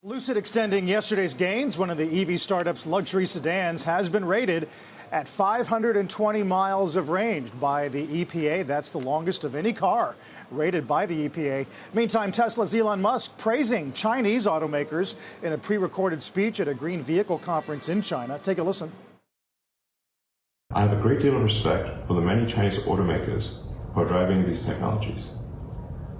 Lucid extending yesterday's gains. One of the EV startup's luxury sedans has been rated at 520 miles of range by the EPA. That's the longest of any car rated by the EPA. Meantime, Tesla's Elon Musk praising Chinese automakers in a pre-recorded speech at a green vehicle conference in China. Take a listen. I have a great deal of respect for the many Chinese automakers who are driving these technologies.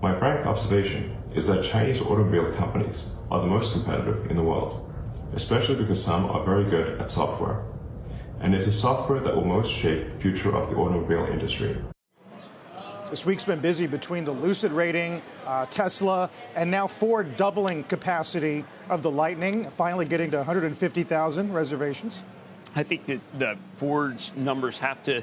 My frank observation is that Chinese automobile companies are the most competitive in the world, especially because some are very good at software. And it is software that will most shape the future of the automobile industry. This week's been busy between the Lucid rating, Tesla, and now Ford doubling capacity of the Lightning, finally getting to 150,000 reservations. I think that the Ford's numbers have to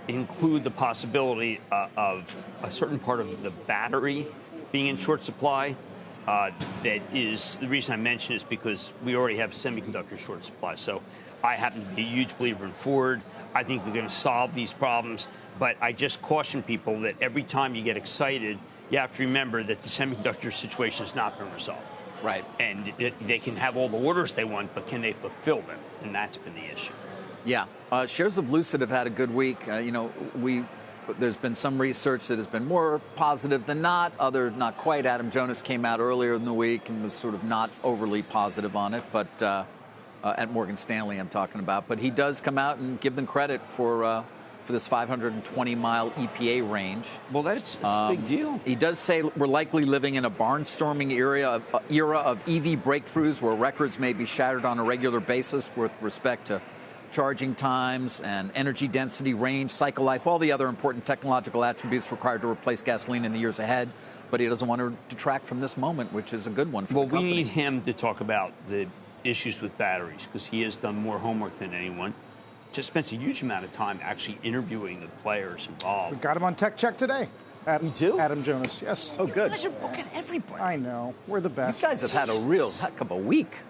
include the possibility of a certain part of the battery being in short supply. That is the reason I mention is because we already have semiconductor short supply. So I happen to be a huge believer in Ford. I think they're going to solve these problems. But I just caution people that every time you get excited, you have to remember that the semiconductor situation has not been resolved. Right. And they can have all the orders they want, but can they fulfill them? And that's been the issue. Yeah. Shares of Lucid have had a good week. There's been some research that has been more positive than not, other not quite. Adam Jonas came out earlier in the week and was sort of not overly positive on it, but at Morgan Stanley I'm talking about. But he does come out and give them credit for this 520-mile EPA range. Well, that's a big deal. He does say we're likely living in a barnstorming era of EV breakthroughs where records may be shattered on a regular basis with respect to charging times and energy density, range, cycle life, all the other important technological attributes required to replace gasoline in the years ahead. But he doesn't want to detract from this moment, which is a good one for the company. We need him to talk about the issues with batteries because he has done more homework than anyone. Just spends a huge amount of time actually interviewing the players involved. We got him on Tech Check today. You do? Adam Jonas, yes. Oh, good. You guys are booking everybody. I know. We're the best. You guys have had a real heck of a week.